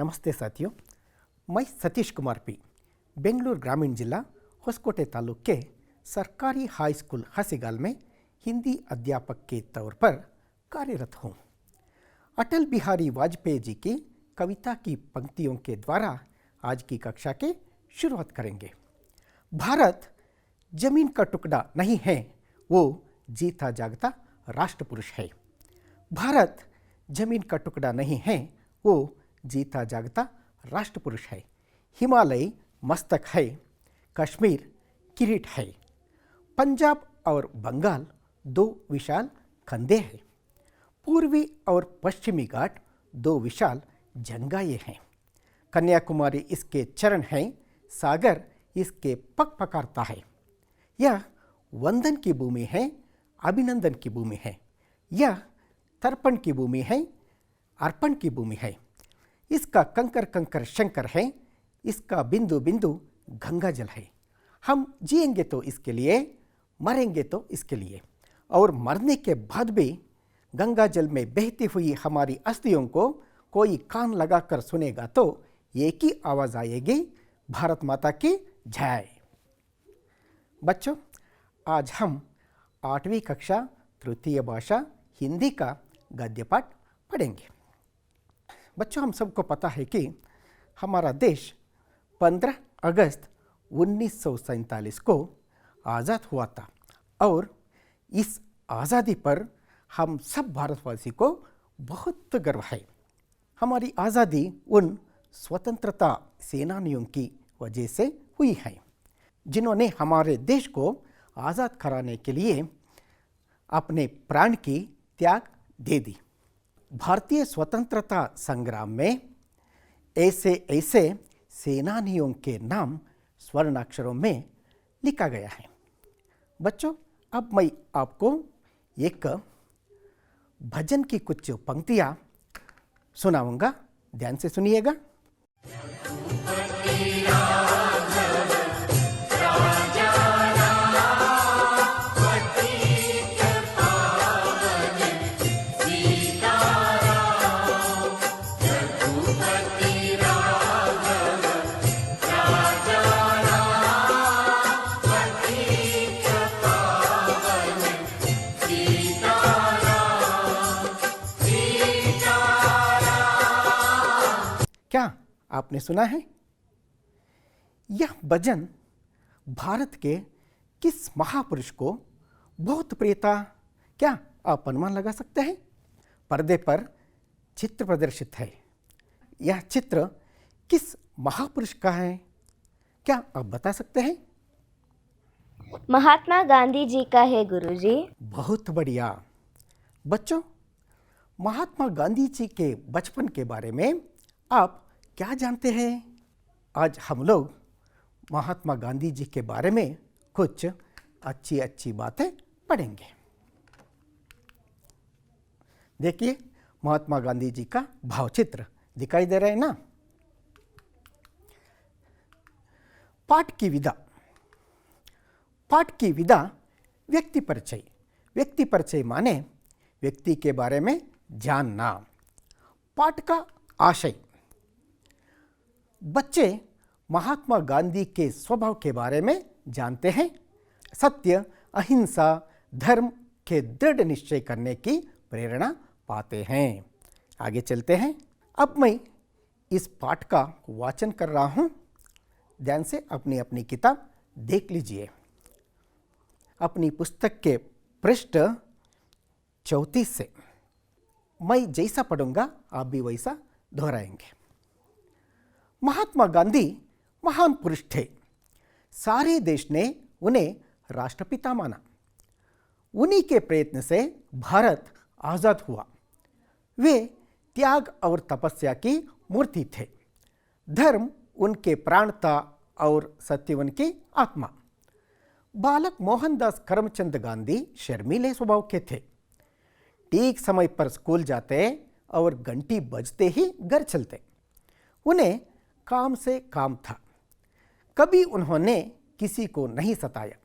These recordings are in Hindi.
नमस्ते साथियों, मैं सतीश कुमार पी बेंगलुरु ग्रामीण जिला ಹೊಸಕೋಟೆ तालुक के सरकारी हाई स्कूल हसीगाल में हिंदी अध्यापक के तौर पर कार्यरत हूँ। अटल बिहारी वाजपेयी जी की कविता की पंक्तियों के द्वारा आज की कक्षा के शुरुआत करेंगे। भारत जमीन का टुकड़ा नहीं है, वो जीता जागता राष्ट्र पुरुष है। भारत जमीन का टुकड़ा नहीं है, वो जीता जागता राष्ट्र पुरुष है। हिमालय मस्तक है, कश्मीर किरीट है, पंजाब और बंगाल दो विशाल कंधे हैं, पूर्वी और पश्चिमी घाट दो विशाल जंगाए हैं, कन्याकुमारी इसके चरण हैं, सागर इसके पग पकारता है। यह वंदन की भूमि है, अभिनंदन की भूमि है, यह तर्पण की भूमि है, अर्पण की भूमि है। इसका कंकर कंकर शंकर है, इसका बिंदु बिंदु गंगा जल है। हम जिएंगे तो इसके लिए, मरेंगे तो इसके लिए, और मरने के बाद भी गंगा जल में बहती हुई हमारी अस्थियों को कोई कान लगाकर सुनेगा तो एक ही आवाज़ आएगी, भारत माता की जय। बच्चों, आज हम 8वीं कक्षा तृतीय भाषा हिंदी का गद्य पाठ पढ़ेंगे। बच्चों, हम सबको पता है कि हमारा देश 15 अगस्त 1947 को आज़ाद हुआ था और इस आज़ादी पर हम सब भारतवासी को बहुत गर्व है। हमारी आज़ादी उन स्वतंत्रता सेनानियों की वजह से हुई है जिन्होंने हमारे देश को आज़ाद कराने के लिए अपने प्राण की त्याग दे दी। भारतीय स्वतंत्रता संग्राम में ऐसे ऐसे सेनानियों के नाम स्वर्णाक्षरों में लिखा गया है। बच्चों, अब मैं आपको एक भजन की कुछ पंक्तियाँ सुनाऊंगा, ध्यान से सुनिएगा। क्या आपने सुना है? यह भजन भारत के किस महापुरुष को बहुत प्रिय था? क्या आप अनुमान लगा सकते हैं? पर्दे पर चित्र प्रदर्शित है। यह चित्र किस महापुरुष का है? क्या आप बता सकते हैं? महात्मा गांधी जी का है गुरुजी। बहुत बढ़िया। बच्चों, महात्मा गांधी जी के बचपन के बारे में आप क्या जानते हैं? आज हम लोग महात्मा गांधी जी के बारे में कुछ अच्छी अच्छी बातें पढ़ेंगे। देखिए, महात्मा गांधी जी का भावचित्र दिखाई दे रहा है ना? पाठ की विधा। पाठ की विधा व्यक्ति परिचय। व्यक्ति परिचय माने व्यक्ति के बारे में जानना। पाठ का आशय। बच्चे महात्मा गांधी के स्वभाव के बारे में जानते हैं। सत्य, अहिंसा, धर्म के दृढ़ निश्चय करने की प्रेरणा पाते हैं। आगे चलते हैं। अब मैं इस पाठ का वाचन कर रहा हूँ, ध्यान से अपनी अपनी किताब देख लीजिए। अपनी पुस्तक के पृष्ठ 34 से मैं जैसा पढ़ूंगा आप भी वैसा दोहराएंगे। महात्मा गांधी महान पुरुष थे। सारे देश ने उन्हें राष्ट्रपिता माना। उन्हीं के प्रयत्न से भारत आज़ाद हुआ। वे त्याग और तपस्या की मूर्ति थे। धर्म उनके प्राण था और सत्य उनकी आत्मा। बालक मोहनदास करमचंद गांधी शर्मीले स्वभाव के थे। ठीक समय पर स्कूल जाते और घंटी बजते ही घर चलते। उन्हें काम से काम था। कभी उन्होंने किसी को नहीं सताया,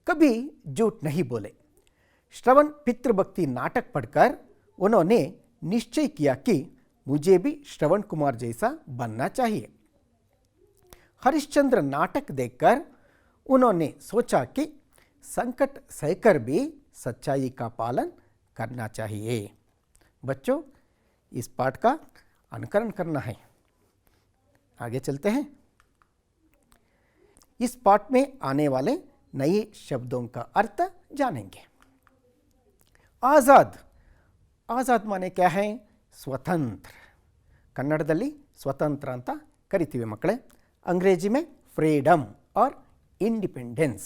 कभी झूठ नहीं बोले। श्रवण पितृभक्ति नाटक पढ़कर उन्होंने निश्चय किया कि मुझे भी श्रवण कुमार जैसा बनना चाहिए। हरिश्चंद्र नाटक देखकर उन्होंने सोचा कि संकट सहकर भी सच्चाई का पालन करना चाहिए। बच्चों, इस पाठ का अनुकरण करना है। आगे चलते हैं। इस पाठ में आने वाले नए शब्दों का अर्थ जानेंगे। आज़ाद, आज़ाद माने क्या है? स्वतंत्र। कन्नड़दल्ली स्वतंत्र ಅಂತ ಕರಿತೀವಿ ಮಕ್ಕಳೇ। अंग्रेजी में फ्रीडम और इंडिपेंडेंस।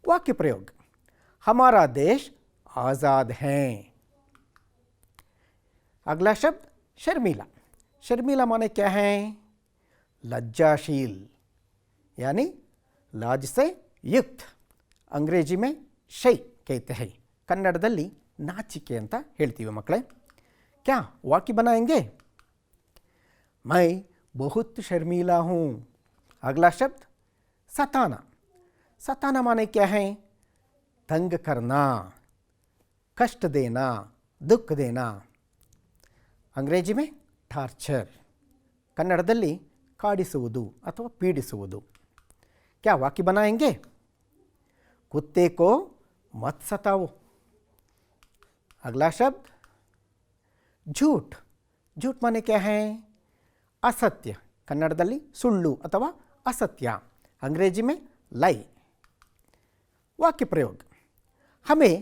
वाक्य प्रयोग, हमारा देश आज़ाद है। अगला शब्द शर्मीला। शर्मीला माने क्या है? लज्जाशील, यानी लाज से युक्त। अंग्रेजी में शೈ कहते हैं, कन्नड़दल्ली नाचिके ಅಂತ ಹೇಳ್ತೀವಿ ಮಕ್ಕಳೇ। क्या वाक्य बनाएंगे? मैं बहुत शर्मीला हूँ। अगला शब्द सताना। सताना माने क्या है? तंग करना, कष्ट देना, दुख देना। अंग्रेजी में ಟಾರ್ಚರ್, ಕನ್ನಡದಲ್ಲಿ ಕಾಡಿಸುವುದು ಅಥವಾ ಪೀಡಿಸುವುದು। क्या वाक्य बनाएंगे? कुत्ते को मत सताओ। अगला शब्द झूठ। झूठ माने क्या है? असत्य, कन्नड़दल्ली सुಳ್ಳು ಅಥವಾ असत्य। अंग्रेजी में लाई। वाक्य प्रयोग, हमें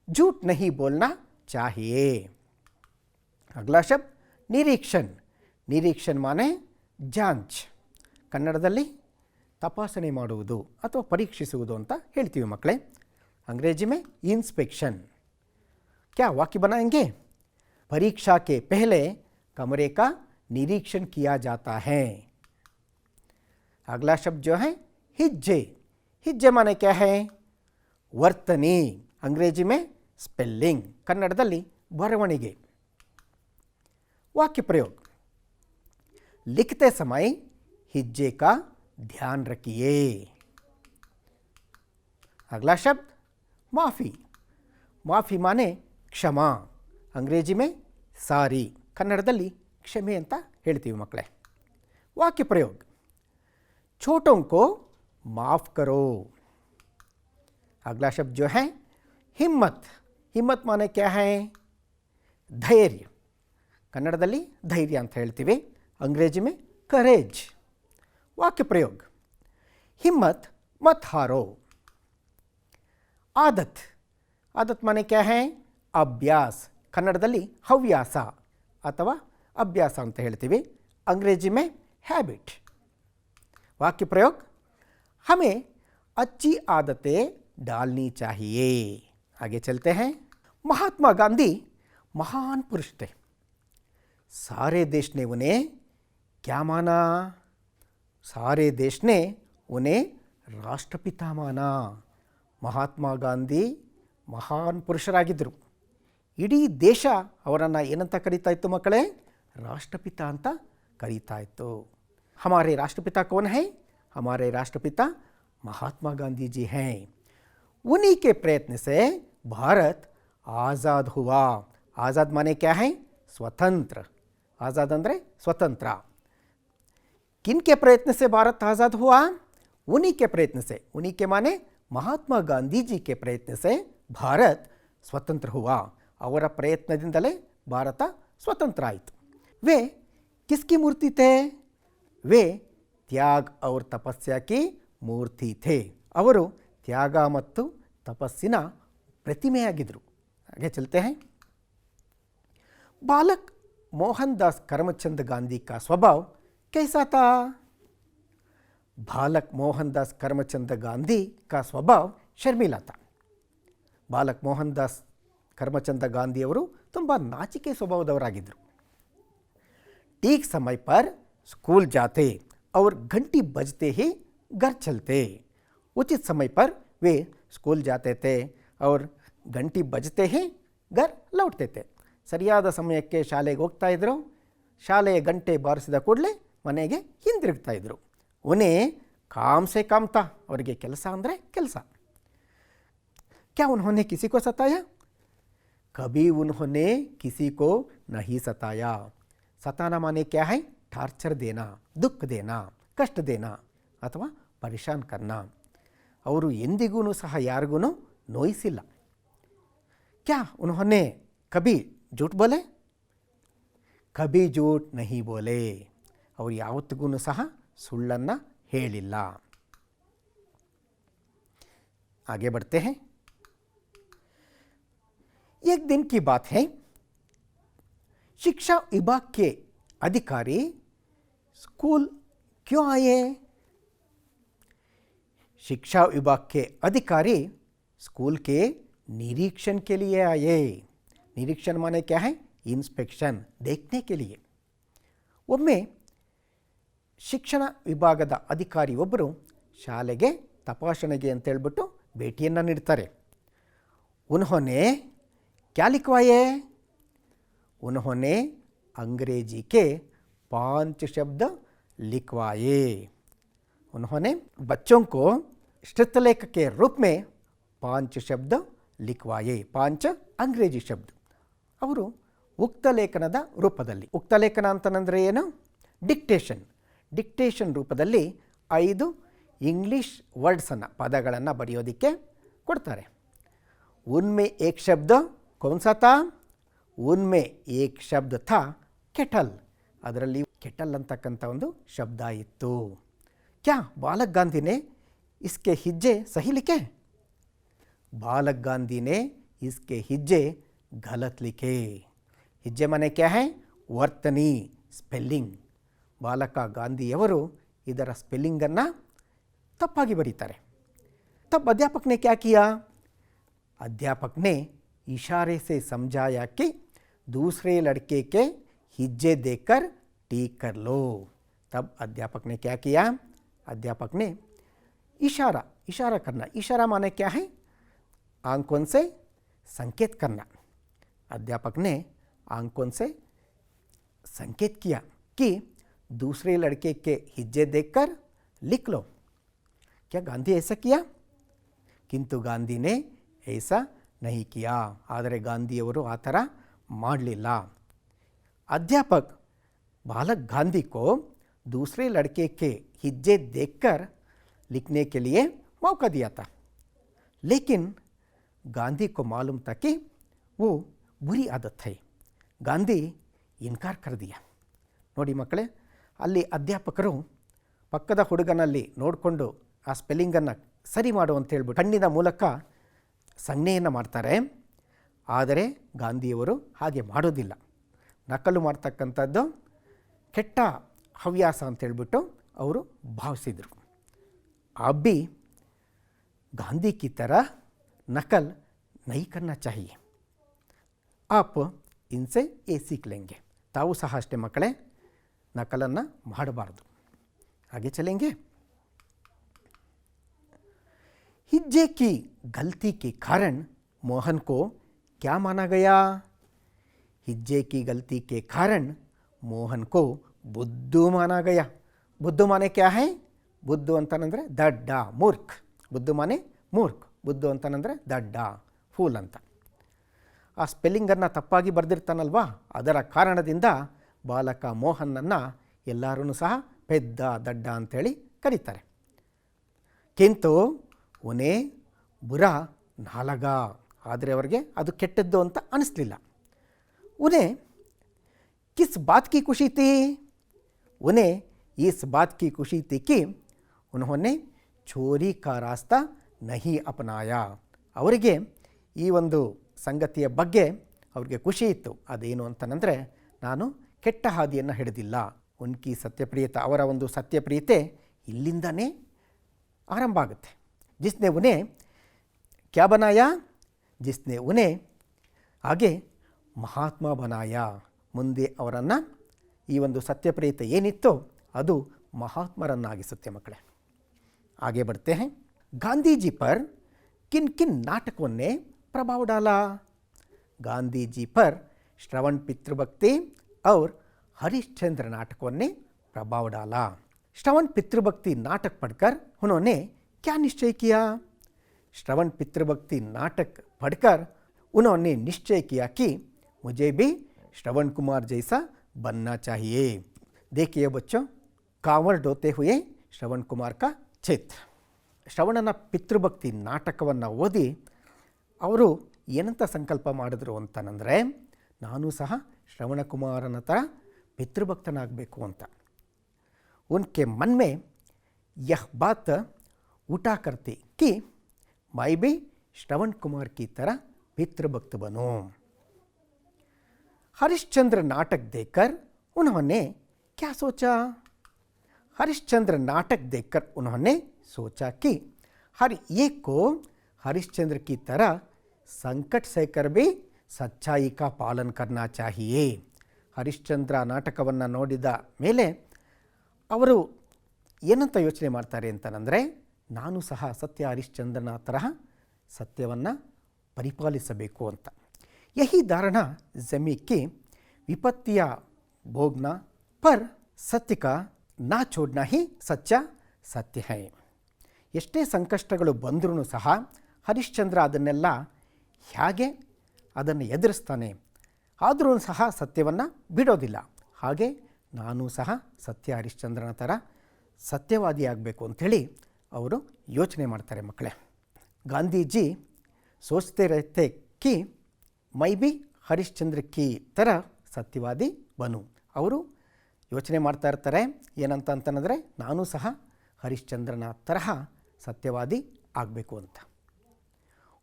झूठ नहीं बोलना चाहिए। अगला शब्द निरीक्षण। निरीक्षण माने जांच, कन्नड़दल्ली ತಪಾಸಣೆ ಮಾಡುವುದು ಅಥವಾ ಪರೀಕ್ಷಿಸುವುದು ಅಂತ ಹೇಳ್ತೀವಿ ಮಕ್ಕಳೇ। अंग्रेजी में इंस्पेक्शन। क्या वाक्य बनाएंगे? परीक्षा के पहले कमरे का निरीक्षण किया जाता है। अगला शब्द जो है हिज्जे। हिज्जे माने क्या है? वರ್ತನೆ। अंग्रेजी में स्पेलिंग, कन्नड़दल्ली बरवಣಿಗೆ। वाक्य प्रयोग, लिखते समय हिज्जे का ध्यान रखिए। अगला शब्द माफ़ी। माफ़ी माने क्षमा। अंग्रेजी में सारी, कन्नड़दल्ली क्षमे ಅಂತ ಹೇಳ್ತೀವಿ ಮಕ್ಕಳೇ। वाक्य प्रयोग, छोटों को माफ़ करो। अगला शब्द जो है हिम्मत। हिम्मत माने क्या है? धैर्य, कन्नड़दल्ली धैर्य ಅಂತ ಹೇಳ್ತೀವಿ। अंग्रेजी में करेज। वाक्य प्रयोग, हिम्मत मत हारो। आदत। आदत माने क्या है? अभ्यास, कन्नड़दल्ली ಹವ್ಯಾಸ ಅಥವಾ अभ्यास ಅಂತ ಹೇಳ್ತೀವಿ। अंग्रेजी में हैबिट। वाक्य प्रयोग, हमें अच्छी आदतें डालनी चाहिए। आगे चलते हैं। महात्मा गांधी महान पुरुष थे। सारे देश ने उन्हें क्या माना? सारे देश ने उन्हें राष्ट्रपिता माना। महात्मा ಗಾಂಧಿ ಮಹಾನ್ ಪುರುಷರಾಗಿದ್ದರು। ಇಡೀ ದೇಶ ಅವರನ್ನು ಏನಂತ ಕರೀತಾ ಇತ್ತು ಮಕ್ಕಳೇ? ರಾಷ್ಟ್ರಪಿತ ಅಂತ ಕರೀತಾ ಇತ್ತು। हमारे राष्ट्रपिता कौन है? हमारे राष्ट्रपिता महात्मा गांधी जी हैं। उन्हीं के प्रयत्न से भारत आज़ाद हुआ। आज़ाद माने क्या है? स्वतंत्र। आज़ाद अंदरे स्वतंत्र। किनके प्रयत्न से भारत आज़ाद हुआ? उन्हीं के प्रयत्न से। उन्हीं के माने महात्मा गांधी जी के प्रयत्न से भारत स्वतंत्र हुआ। ಅವರ ಪ್ರಯತ್ನದಿಂದಲೇ ಭಾರತ ಸ್ವತಂತ್ರ ಆಯಿತು। वे किसकी मूर्ति थे? वे त्याग और तपस्या की मूर्ति थे। ಅವರು ತ್ಯಾಗ ಮತ್ತು ತಪಸ್ಸಿನ ಪ್ರತಿಮೆಯಾಗಿದ್ದರು। आगे चलते हैं। बालक मोहनदास करमचंद गांधी का स्वभाव कैसा था? बालक मोहनदास करमचंद गांधी का स्वभाव शर्मिला था। बालक मोहनदास करमचंद गांधी ಅವರು ತುಂಬ ನಾಚಿಕೆ ಸ್ವಭಾವದವರಾಗಿದ್ದರು। ठीक समय पर स्कूल जाते और घंटी बजते ही घर चलते। उचित समय पर वे स्कूल जाते थे और घंटी बजते ही घर लौटते थे। ಸರಿಯಾದ ಸಮಯಕ್ಕೆ ಶಾಲೆಗೆ ಹೋಗ್ತಾ ಇದ್ರು, ಶಾಲೆಯ ಗಂಟೆ ಬಾರಿಸಿದ ಕೂಡಲೇ ಮನೆಗೆ ಹಿಂದಿರುಗ್ತಾ ಇದ್ರು। ಉನ್ಹೇ ಕಾಮ್ ಸೆ ಕಾಮ್ ತಾ, ಅವರಿಗೆ ಕೆಲಸ ಅಂದರೆ ಕೆಲಸ। क्या उन्होंने किसी को सताया? कभी उन्होंने किसी को नहीं सताया। सताना माने क्या है? ಟಾರ್ಚರ್ देना, दुख देना, कष्ट देना ಅಥವಾ ಪರೇಶಾನ್ करना. ಅವರು ಎಂದಿಗೂ ಸಹ ಯಾರಿಗೂ ನೋಯಿಸಿಲ್ಲ. क्या उन्होंने कभी झूठ बोले? कभी झूठ नहीं बोले. ಅವರು ಯಾವತ್ತಿಗೂ ಸಹ ಸುಳ್ಳನ್ನು ಹೇಳಿಲ್ಲ. आगे बढ़ते हैं. एक दिन की बात है, शिक्षा विभाग के अधिकारी स्कूल क्यों आए? शिक्षा विभाग के अधिकारी स्कूल के निरीक्षण के लिए आए. निरीक्षण माने क्या है? इंस्पेक्शन, देखने के लिए. ಒಮ್ಮೆ ಶಿಕ್ಷಣ ವಿಭಾಗದ ಅಧಿಕಾರಿ ಒಬ್ಬರು ಶಾಲೆಗೆ ತಪಾಸಣೆಗೆ ಅಂತೇಳ್ಬಿಟ್ಟು ಭೇಟಿಯನ್ನು ನೀಡ್ತಾರೆ. उन्होंने क्या लिखवाए? उन्होंने अंग्रेजी के 5 शब्द लिखवाए. उन्होंने बच्चों को श्रुतलेख के रूप में 5 शब्द लिखवाए. 5 अंग्रेजी शब्द. ಅವರು ಉಕ್ತಲೇಖನದ ರೂಪದಲ್ಲಿ, ಉಕ್ತಲೇಖನ ಅಂತಂದರೆ ಏನು? ಡಿಕ್ಟೇಷನ್ ರೂಪದಲ್ಲಿ 5 ಇಂಗ್ಲೀಷ್ ವರ್ಡ್ಸನ್ನು, ಪದಗಳನ್ನು ಬರೆಯೋದಕ್ಕೆ ಕೊಡ್ತಾರೆ. उनमें एक शब्द कौन सा था? उनमें एक शब्द था केटल. ಅದರಲ್ಲಿ ಕೆಟಲ್ ಅಂತಕ್ಕಂಥ ಒಂದು ಶಬ್ದ ಇತ್ತು. क्या बालक गांधी ने इसके हिज्जे सही लिखे? बालक गांधी ने इसके हिज्जे गलत लिखे. हिज्जे माने क्या है? ವರ್ತನಿ, ಸ್ಪೆಲ್ಲಿಂಗ್. ಬಾಲಕ ಗಾಂಧಿಯವರು ಇದರ ಸ್ಪೆಲ್ಲಿಂಗನ್ನು ತಪ್ಪಾಗಿ ಬರೀತಾರೆ. तब अध्यापक ने क्या किया? अध्यापक ने इशारे से समझाया कि दूसरे लड़के के हिज्जे देखकर ठीक कर लो. तब अध्यापक ने क्या किया? अध्यापक ने इशारा करना. इशारा माने क्या है? आंखों से संकेत करना. अध्यापक ने आंखों से संकेत किया कि दूसरे लड़के के हिज्जे देखकर लिख लो. क्या गांधी ऐसा किया? किंतु गांधी ने ऐसा नहीं किया. ಆದರೆ ಗಾಂಧಿಯವರು ಆ ಥರ ಮಾಡಲಿಲ್ಲ. अध्यापक बालक गांधी को दूसरे लड़के के हिज्जे देखकर लिखने के लिए मौका दिया था, लेकिन गांधी को मालूम था कि वो बुरी आदत है. ಗಾಂಧಿ ಇನ್ಕಾರ್ कर दिया. ನೋಡಿ ಮಕ್ಕಳೇ, ಅಲ್ಲಿ ಅಧ್ಯಾಪಕರು ಪಕ್ಕದ ಹುಡುಗನಲ್ಲಿ ನೋಡಿಕೊಂಡು ಆ ಸ್ಪೆಲ್ಲಿಂಗನ್ನು ಸರಿ ಮಾಡು ಅಂತ ಹೇಳ್ಬಿಟ್ಟು ಕಣ್ಣಿನ ಮೂಲಕ ಸಂಜ್ಞೆಯನ್ನು ಮಾಡ್ತಾರೆ. ಆದರೆ ಗಾಂಧಿಯವರು ಹಾಗೆ ಮಾಡೋದಿಲ್ಲ. ನಕಲು ಮಾಡ್ತಕ್ಕಂಥದ್ದು ಕೆಟ್ಟ ಹವ್ಯಾಸ ಅಂತೇಳ್ಬಿಟ್ಟು ಅವರು ಭಾವಿಸಿದರು. ಅಬ್ಬಿ ಗಾಂಧಿ ಕಿ तरह ನಕಲ್ नहीं करना चाहिए. आप इनसे ये सीख लेंगे. ತಾವು ಸಹ ಅಷ್ಟೇ ಮಕ್ಕಳೇ, ನಕಲನ್ನು ಮಾಡಬಾರ್ದು. ಹಾಗೆ ಚಲೆಂಗೆ. हिज्जे की गलती के कारण मोहन को क्या माना गया? हिज्जे की गलती के कारण मोहन को बुद्धू माना गया. बुद्धू माने क्या है? बुद्धू ಅಂತಂದ್ರೆ ದಡ್ಡ, ಮೂರ್ಖ. ಬುದ್ಧು ಮಾನೆ ಮೂರ್ಖ, ಬುದ್ಧು ಅಂತಂದ್ರೆ ದಡ್ಡ, ಫೂಲ್ ಅಂತ. ಆ ಸ್ಪೆಲ್ಲಿಂಗನ್ನು ತಪ್ಪಾಗಿ ಬರೆದಿರ್ತಾನಲ್ವಾ, ಅದರ ಕಾರಣದಿಂದ ಬಾಲಕ ಮೋಹನನ್ನು ಎಲ್ಲರೂ ಸಹ ಪೆದ್ದ, ದಡ್ಡ ಅಂಥೇಳಿ ಕರೀತಾರೆ. ಕಿಂತು उन्हें बुरा ना लगा. ಆದರೆ ಅವರಿಗೆ ಅದು ಕೆಟ್ಟದ್ದು ಅಂತ ಅನಿಸ್ಲಿಲ್ಲ. उन्हें किस बात की खुशी थी? उन्हें इस बात की खुशी थी कि उन्होंने चोरी का रास्ता नहीं अपनाया. ಅವರಿಗೆ ಈ ಒಂದು ಸಂಗತಿಯ ಬಗ್ಗೆ ಅವರಿಗೆ ಖುಷಿ ಇತ್ತು. ಅದೇನು ಅಂತಂದರೆ, ನಾನು ಕೆಟ್ಟ ಹಾದಿಯನ್ನು ಹಿಡಿದಿಲ್ಲ. ಉನ್ಕಿ ಸತ್ಯಪ್ರಿಯತೆ, ಅವರ ಒಂದು ಸತ್ಯಪ್ರಿಯತೆ ಇಲ್ಲಿಂದನೇ ಆರಂಭ ಆಗುತ್ತೆ. जिसने उन्हें क्या बनाया? जिसने उन्हें आगे महात्मा बनाया. ಮುಂದೆ ಅವರನ್ನು ಈ ಒಂದು ಸತ್ಯಪ್ರಿಯತೆ ಏನಿತ್ತೋ ಅದು ಮಹಾತ್ಮರನ್ನಾಗಿಸುತ್ತೆ ಮಕ್ಕಳೇ. आगे बढ़ते हैं. गांधी जी पर किन किन नाटकों ने प्रभाव डाला? गांधी जी पर श्रवण पितृभक्ति और हरिश्चंद्र नाटकों ने प्रभाव डाला. श्रवण पितृभक्ति नाटक पढ़कर उन्होंने क्या निश्चय किया? श्रवण पितृभक्ति नाटक पढ़कर उन्होंने निश्चय किया कि मुझे भी श्रवण कुमार जैसा बनना चाहिए। देखिए बच्चों, कांवड़ ढोते हुए ಶ್ರವಣ್ ಕುಮಾರ್ का ಚಿತ್ರ. ಶ್ರವಣನ ಪಿತೃಭಕ್ತಿ ನಾಟಕವನ್ನು ಓದಿ ಅವರು ಏನಂತ ಸಂಕಲ್ಪ ಮಾಡಿದ್ರು ಅಂತಂದರೆ, ನಾನು ಸಹ ಶ್ರವಣ ಕುಮಾರನ ಥರ ಪಿತೃಭಕ್ತನಾಗಬೇಕು ಅಂತ. उनके मन में यह बात उठा करती कि मैं भी श्रवण कुमार की तरह पितृभक्त बनूं. हरिश्चंद्र नाटक देखकर उन्होंने क्या सोचा? हरिश्चंद्र नाटक देखकर उन्होंने सोचा कि हर एक को हरिश्चंद्र की तरह संकट सहकर भी सच्चाई का पालन करना चाहिए. ಹರಿಶ್ಚಂದ್ರ ನಾಟಕವನ್ನು ನೋಡಿದ ಮೇಲೆ ಅವರು ಏನಂತ ಯೋಚನೆ ಮಾಡ್ತಾರೆ ಅಂತಂದರೆ, ನಾನು ಸಹ ಸತ್ಯ ಹರಿಶ್ಚಂದ್ರನ ತರಹ ಸತ್ಯವನ್ನು ಪರಿಪಾಲಿಸಬೇಕು ಅಂತ. ಯಹಿ ಧಾರಣ ಜಮೀ ಕಿ ವಿಪತ್ತಿಯ ಭೋಗ್ನ ಪರ್ ಸತ್ಯ ಕಾ ನಾ ಚೋಡ್ನಾ ಹಿ ಸಚ್ಚ ಸತ್ಯ ಹೈ. ಎಷ್ಟೇ ಸಂಕಷ್ಟಗಳು ಬಂದರೂ ಸಹ ಹರಿಶ್ಚಂದ್ರ ಅದನ್ನೆಲ್ಲ ಹೇಗೆ ಅದನ್ನು ಎದುರಿಸ್ತಾನೆ, ಆದರೂ ಸಹ ಸತ್ಯವನ್ನು ಬಿಡೋದಿಲ್ಲ. ಹಾಗೆ ನಾನು ಸಹ ಸತ್ಯ ಹರಿಶ್ಚಂದ್ರನ ಥರ ಸತ್ಯವಾದಿಯಾಗಬೇಕು ಅಂಥೇಳಿ ಅವರು ಯೋಚನೆ ಮಾಡ್ತಾರೆ ಮಕ್ಕಳೇ. ಗಾಂಧೀಜಿ ಸೋಚ್ತೆ ರಹತೆ ಕಿ ಮೈ ಬಿ ಹರಿಶ್ಚಂದ್ರ ಕಿ ಥರ ಸತ್ಯವಾದಿ ಬನು. ಅವರು ಯೋಚನೆ ಮಾಡ್ತಾ ಇರ್ತಾರೆ ಏನಂತ ಅಂತಂದರೆ, ನಾನು ಸಹ ಹರಿಶ್ಚಂದ್ರನ ತರಹ ಸತ್ಯವಾದಿ ಆಗಬೇಕು ಅಂತ.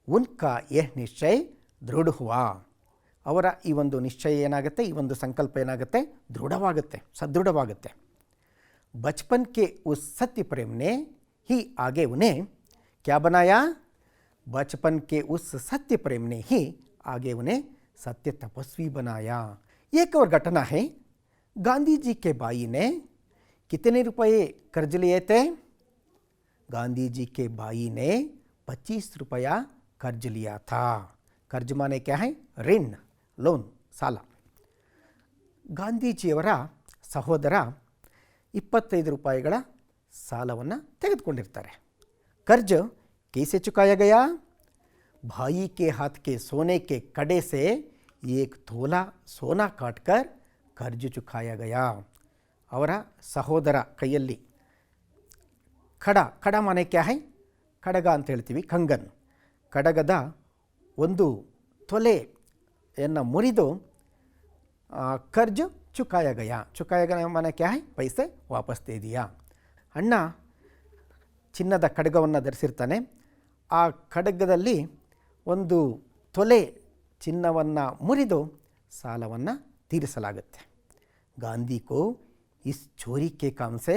ಉನ್ಕಾ ಯಹ್ ನಿಶ್ಚಯ ದೃಢ ಹುವಾ. ಅವರ ಈ ಒಂದು ನಿಶ್ಚಯ ಏನಾಗುತ್ತೆ, ಈ ಒಂದು ಸಂಕಲ್ಪ ಏನಾಗುತ್ತೆ, ದೃಢವಾಗುತ್ತೆ, ಸದೃಢವಾಗುತ್ತೆ. ಬಚ್ಪನ್ ಕೆ ಉಸ್ ಸತ್ಯ ಪ್ರೇಮ್ ನೆ ही आगे उन्हें क्या बनाया? बचपन के उस सत्य प्रेम ने ही आगे उन्हें सत्य तपस्वी बनाया. एक और घटना है, गांधी जी के भाई ने कितने रुपए कर्ज लिए थे? गांधी जी के भाई ने 25 रुपया कर्ज लिया था. कर्ज माने क्या है? ऋण, लोन, ಸಾಲ. ಗಾಂಧೀಜಿಯವರ ಸಹೋದರ 25 ರೂಪಾಯಿಗಳ ಸಾಲವನ್ನು ತೆಗೆದುಕೊಂಡಿರ್ತಾರೆ. कर्ज कैसे चुकाया गया? भाई के हाथ के सोने के कड़े से 1 तोला सोना काटकर कर्ज चुकाया गया. ಅವರ ಸಹೋದರ ಕೈಯಲ್ಲಿ ಕಡ ಮಾನೆ ಕ್ಯಾ ಹೈ? ಕಡಗ ಅಂತ ಹೇಳ್ತೀವಿ, ಕಂಗನ್. ಕಡಗದ 1 ತೊಲೆಯನ್ನು ಮುರಿದು कर्ज चुकाया गया. चुकाया गया माने क्या है? पैसे वापस दे दिया. ಅಣ್ಣ ಚಿನ್ನದ ಖಡ್ಗವನ್ನು ಧರಿಸಿರ್ತಾನೆ. ಆ ಖಡ್ಗದಲ್ಲಿ 1 ತೊಲೆ ಚಿನ್ನವನ್ನು ಮುರಿದು ಸಾಲವನ್ನು ತೀರಿಸಲಾಗುತ್ತೆ. ಗಾಂಧಿ ಕೋ ಇಸ್ ಚೋರಿ ಕೆ ಕಾಮ್ ಸೆ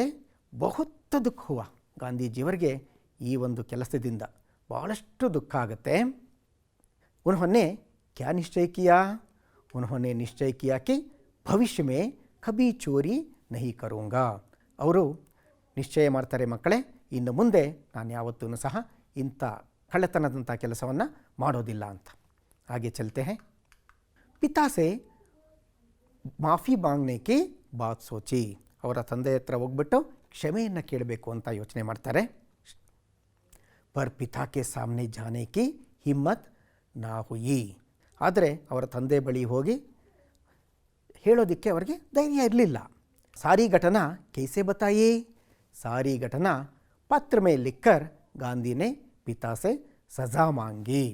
ಬಹುತ್ ದುಃಖ ಹುವಾ. ಗಾಂಧೀಜಿಯವರಿಗೆ ಈ ಒಂದು ಕೆಲಸದಿಂದ ಭಾಳಷ್ಟು ದುಃಖ ಆಗುತ್ತೆ. ಉನ್ಹೋನೆ ಕ್ಯಾ ನಿಶ್ಚಯ ಕಿಯಾ? उन्होंने निश्चय किया कि भविष्य में कभी चोरी नहीं करूँगा. ಅವರು ನಿಶ್ಚಯ ಮಾಡ್ತಾರೆ ಮಕ್ಕಳೇ, ಇನ್ನು ಮುಂದೆ ನಾನು ಯಾವತ್ತೂ ಸಹ ಇಂಥ ಕಳ್ಳತನದಂಥ ಕೆಲಸವನ್ನು ಮಾಡೋದಿಲ್ಲ ಅಂತ. ಹಾಗೆ ಚಲ್ತೆ ಹೈ. ಪಿತಾ ಸೆ ಮಾಫಿ ಮಾಂಗ್ನೆ ಕಿ ಬಾತ್ ಸೋಚಿ. ಅವರ ತಂದೆ ಹತ್ರ ಹೋಗ್ಬಿಟ್ಟು ಕ್ಷಮೆಯನ್ನು ಕೇಳಬೇಕು ಅಂತ ಯೋಚನೆ ಮಾಡ್ತಾರೆ. ಪರ್ ಪಿತಾ ಕೆ ಸಾಮ್ನೆ ಜಾನೆ ಕಿ ಹಿಮ್ಮತ್ ನಾ ಹುಯಿ. ಆದರೆ ಅವರ ತಂದೆ ಬಳಿ ಹೋಗಿ ಹೇಳೋದಕ್ಕೆ ಅವರಿಗೆ ಧೈರ್ಯ ಇರಲಿಲ್ಲ. ಸಾರಿ ಘಟನಾ ಕೈಸೆ ಬತಾಯಿ? ಸಾರಿ ಘಟನಾ ಪತ್ರ ಮೇ ಲಿಖರ್ ಗಾಂಧಿನೇ ಪಿತಾ ಸೆ ಸಜಾ ಮಾಂಗಿ.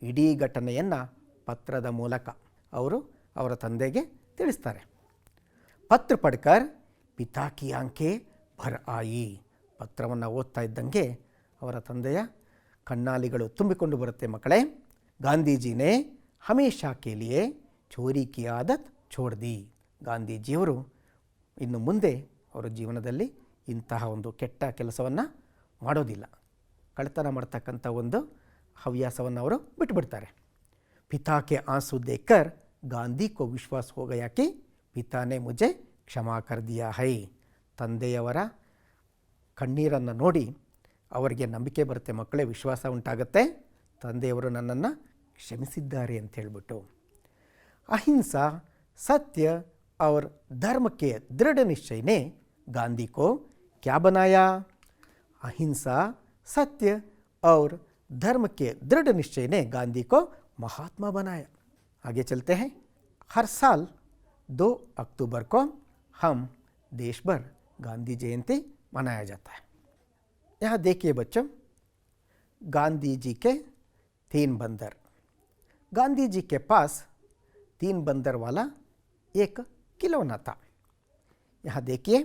ಇಡೀ ಘಟನೆಯನ್ನು ಪತ್ರದ ಮೂಲಕ ಅವರು ಅವರ ತಂದೆಗೆ ತಿಳಿಸ್ತಾರೆ. ಪತ್ರ ಪಡ್ಕರ್ ಪಿತಾ ಕಿ ಆಂಖೆ ಭರ್ ಆಯಿ. ಪತ್ರವನ್ನು ಓದ್ತಾ ಇದ್ದಂಗೆ ಅವರ ತಂದೆಯ ಕಣ್ಣಾಲಿಗಳು ತುಂಬಿಕೊಂಡು ಬರುತ್ತೆ ಮಕ್ಕಳೇ. ಗಾಂಧೀಜಿನೇ ಹಮೇಶಾ K Liye Chori Ki ಆದತ್ ಛೋಡ್ the. ಗಾಂಧೀಜಿಯವರು ಇನ್ನು ಮುಂದೆ ಅವರ ಜೀವನದಲ್ಲಿ ಇಂತಹ ಒಂದು ಕೆಟ್ಟ ಕೆಲಸವನ್ನು ಮಾಡೋದಿಲ್ಲ. ಕಳ್ಳತನ ಮಾಡ್ತಕ್ಕಂಥ ಒಂದು ಹವ್ಯಾಸವನ್ನು ಅವರು ಬಿಟ್ಟುಬಿಡ್ತಾರೆ. ಪಿತಾ ಕೆ ಆಂಸು ದೇಕರ್ ಗಾಂಧಿ ಕೋ ವಿಶ್ವಾಸ ಹೋ ಗಯಾ ಕಿ ಪಿತಾನೆ ಮುಜೆ ಕ್ಷಮಾ ಕರ್ ದಿಯಾ ಹೈ. ತಂದೆಯವರ ಕಣ್ಣೀರನ್ನು ನೋಡಿ ಅವರಿಗೆ ನಂಬಿಕೆ ಬರುತ್ತೆ ಮಕ್ಕಳೇ, ವಿಶ್ವಾಸ ಉಂಟಾಗುತ್ತೆ, ತಂದೆಯವರು ನನ್ನನ್ನು ಕ್ಷಮಿಸಿದ್ದಾರೆ ಅಂತ ಹೇಳ್ಬಿಟ್ಟು. ಅಹಿಂಸಾ ಸತ್ಯ और धर्म के दृढ़ निश्चय ने गांधी को क्या बनाया? अहिंसा सत्य और धर्म के दृढ़ निश्चय ने गांधी को महात्मा बनाया. आगे चलते हैं. हर साल 2 अक्टूबर को हम देश भर गांधी जयंती मनाया जाता है। यहाँ देखिए बच्चों, गांधी जी के 3 बंदर। गांधी जी के पास 3 बंदर वाला एक खिलौना था। यहाँ देखिए,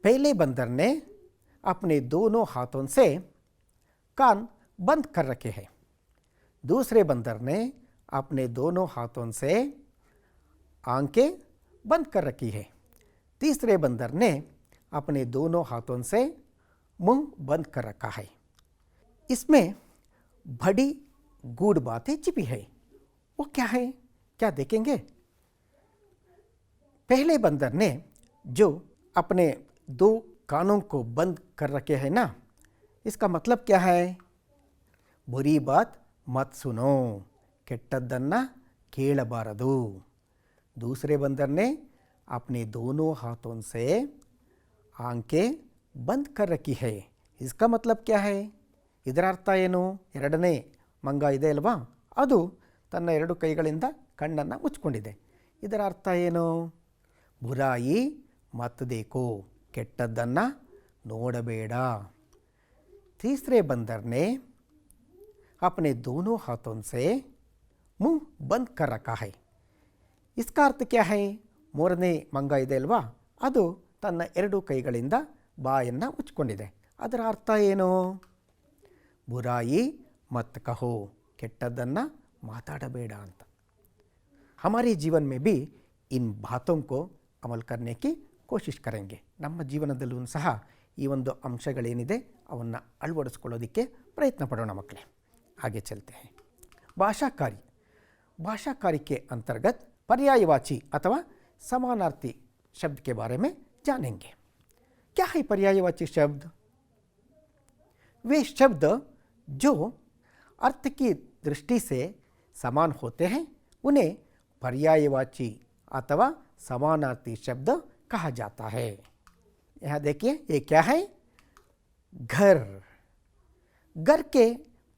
पहले बंदर ने अपने दोनों हाथों से कान बंद कर रखे हैं। दूसरे बंदर ने अपने दोनों हाथों से आंखें बंद कर रखी है। तीसरे बंदर ने अपने दोनों हाथों से मुंह बंद कर रखा है। इसमें बड़ी गूढ़ बातें छिपी है। वो क्या है, क्या देखेंगे? पहले बंदर ने जो अपने 2 कानों को बंद कर रखे हैं ना, इसका मतलब क्या है? बुरी बात मत सुनो, ಕೆಟ್ಟದ್ದನ್ನ ಕೇಳಬಾರದು। दूसरे बंदर ने अपने दोनों हाथों से आंखें बंद कर रखी है। इसका मतलब क्या है? ಇದರ ಅರ್ಥ ಏನು? ಎರಡನೇ ಮಂಗ ಇದೆ ಅಲ್ವಾ, ಅದು ತನ್ನ 2 ಕೈಗಳಿಂದ ಕಣ್ಣನ್ನು ಮುಚ್ಕೊಂಡಿದೆ। ಇದರ ಅರ್ಥ ಏನು? ಬುರಾಯಿ ಮತ್ ದೇಖೋ, ಕೆಟ್ಟದ್ದನ್ನು ನೋಡಬೇಡ। तीसरे बंदर ने अपने दोनों हाथों से मुंह बंद कर रखा है। इसका अर्थ क्या है? ಮೂರನೇ ಮಂಗ ಇದೆ ಅಲ್ವಾ, ಅದು ತನ್ನ 2 ಕೈಗಳಿಂದ ಬಾಯನ್ನು ಮುಚ್ಕೊಂಡಿದೆ। ಅದರ ಅರ್ಥ ಏನು? ಬುರಾಯಿ ಮತ್ ಕಹೋ, ಕೆಟ್ಟದ್ದನ್ನು ಮಾತಾಡಬೇಡ ಅಂತ। हमारे जीवन में भी इन बातों को अमल करने की कोशिश करेंगे। ನಮ್ಮ ಜೀವನದಲ್ಲೂ ಸಹ ಈ ಒಂದು ಅಂಶಗಳೇನಿದೆ ಅವನ್ನು ಅಳವಡಿಸ್ಕೊಳ್ಳೋದಕ್ಕೆ ಪ್ರಯತ್ನ ಪಡೋಣ ಮಕ್ಕಳೇ। आगे चलते हैं। भाषा कार्य। भाषा कार्य के अंतर्गत पर्यायवाची अथवा समानार्थी शब्द के बारे में जानेंगे। क्या है पर्यायवाची शब्द? वे शब्द जो अर्थ की दृष्टि से समान होते हैं उन्हें पर्यायवाची अथवा समानार्थी शब्द कहा जाता है। यहाँ देखिए, ये क्या है? घर। घर के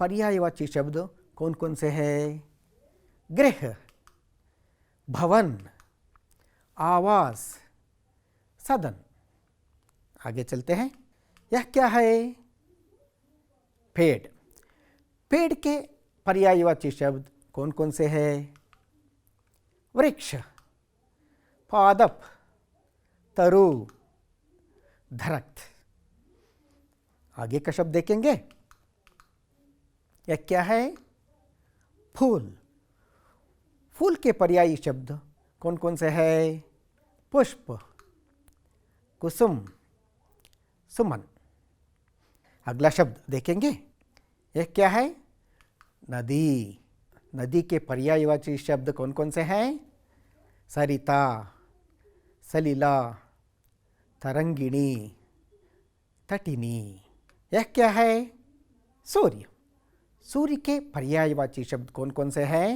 पर्यायवाची शब्द कौन कौन से हैं? गृह, भवन, आवास, सदन। आगे चलते हैं। यह क्या है? पेड़। पेड़ के पर्यायवाची शब्द कौन कौन से हैं? वृक्ष, पादप, तरु, दरख्त। आगे का शब्द देखेंगे। यह क्या है? फूल। फूल के पर्यायी शब्द कौन कौन से हैं? पुष्प, कुसुम, सुमन। अगला शब्द देखेंगे। यह क्या है? नदी। नदी के पर्यायवाची शब्द कौन कौन से हैं? सरिता, सलीला, तरंगिणी, तटिनी। यह क्या है? सूर्य। सूर्य के पर्यायवाची शब्द कौन कौन से हैं?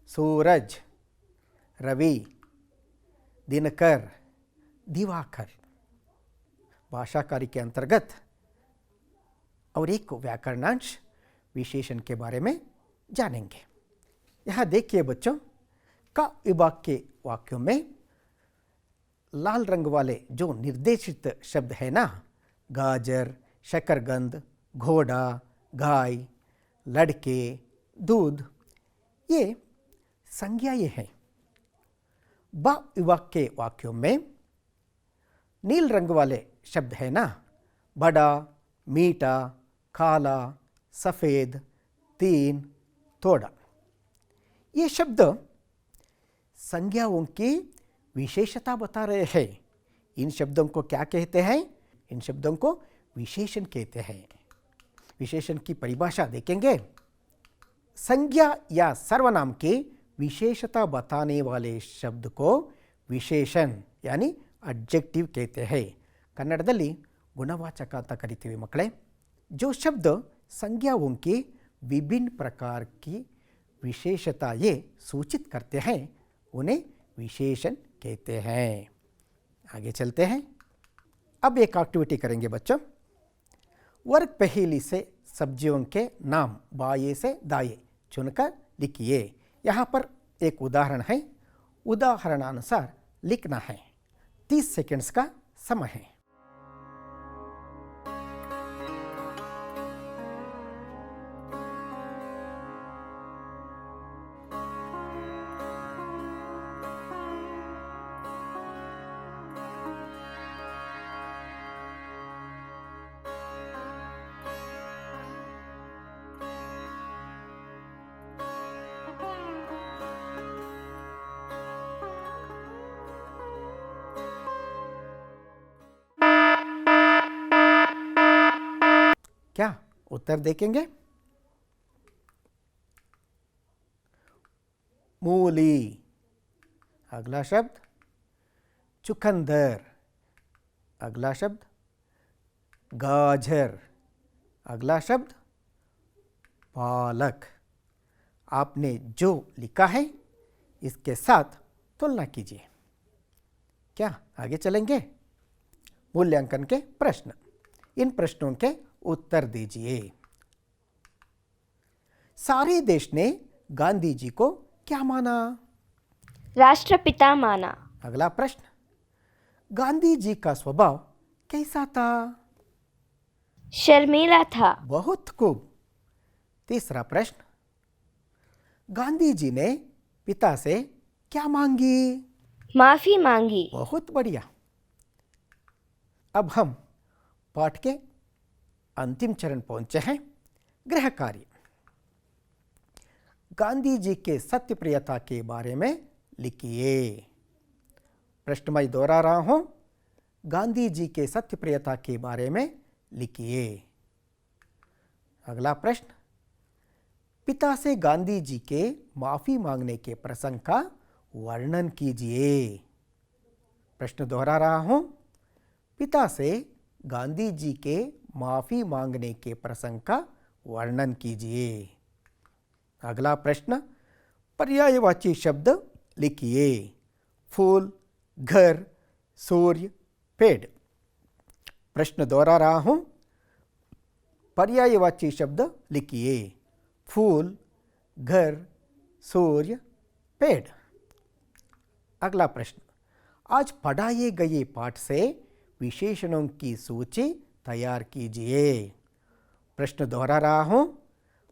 सूरज, रवि, दिनकर, दिवाकर। भाषा कार्य के अंतर्गत और एक व्याकरणांश विशेषण के बारे में जानेंगे। यहाँ देखिए बच्चों, का विभाग के वाक्यों में लाल रंग वाले जो निर्देशित शब्द है ना, गाजर, शकरकंद, घोड़ा, गाय, लड़के, दूध, ये संज्ञाएं हैं। बा विभाग के वाक्यों में नील रंग वाले शब्द है ना, बड़ा, मीठा, काला, सफ़ेद, तीन, थोड़ा। ये शब्द संज्ञाओं की विशेषता बता रहे हैं। इन शब्दों को क्या कहते हैं? इन शब्दों को विशेषण कहते हैं। विशेषण की परिभाषा देखेंगे। संज्ञा या सर्वनाम की विशेषता बताने वाले शब्द को विशेषण यानी अड्जेक्टिव कहते हैं। ಕನ್ನಡದಲ್ಲಿ ಗುಣವಾಚಕ ಅಂತ ಕರಿತೀವಿ ಮಕ್ಕಳೇ। जो शब्द संज्ञाओं की विभिन्न प्रकार की विशेषताएं सूचित करते हैं उन्हें विशेषण कहते हैं। आगे चलते हैं। अब एक एक्टिविटी करेंगे बच्चों। वर्ग पहेली से सब्जियों के नाम बाएं से दाएं चुनकर लिखिए। यहाँ पर एक उदाहरण है। उदाहरणानुसार लिखना है। 30 सेकंड्स का समय है। क्या उत्तर देखेंगे? मूली। अगला शब्द चुकंदर। अगला शब्द गाजर। अगला शब्द पालक। आपने जो लिखा है इसके साथ तुलना कीजिए। क्या आगे चलेंगे? मूल्यांकन के प्रश्न। इन प्रश्नों के उत्तर दीजिए। सारे देश ने गांधी जी को क्या माना? राष्ट्रपिता माना। अगला प्रश्न, गांधी जी का स्वभाव कैसा था? शर्मीला था। बहुत खूब। तीसरा प्रश्न, गांधी जी ने पिता से क्या मांगी? माफी मांगी। बहुत बढ़िया। अब हम पाठ के अंतिम चरण पहुंचे हैं, गृह कार्य। गांधी जी के सत्यप्रियता के बारे में लिखिए। प्रश्न मैं दोहरा रहा हूं, गांधी जी के सत्यप्रियता के बारे में लिखिए। अगला प्रश्न, पिता से गांधी जी के माफी मांगने के प्रसंग का वर्णन कीजिए। प्रश्न दोहरा रहा हूं, पिता से गांधी जी के माफी मांगने के प्रसंग का वर्णन कीजिए। अगला प्रश्न, पर्यायवाची शब्द लिखिए। फूल, घर, सूर्य, पेड़। प्रश्न दोहरा रहा हूं, पर्यायवाची शब्द लिखिए। फूल, घर, सूर्य, पेड़। अगला प्रश्न, आज पढ़ाए गए पाठ से विशेषणों की सूची तैयार कीजिए। प्रश्न दोहरा रहा हूं,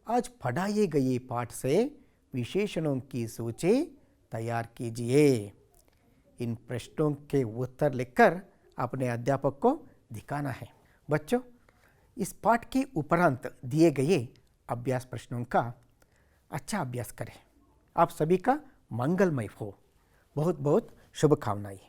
आज पढ़ाए गए पाठ से विशेषणों की सूची तैयार कीजिए। इन प्रश्नों के उत्तर लिखकर अपने अध्यापक को दिखाना है। बच्चों, इस पाठ के उपरांत दिए गए अभ्यास प्रश्नों का अच्छा अभ्यास करें। आप सभी का मंगलमय हो। बहुत बहुत शुभकामनाएं।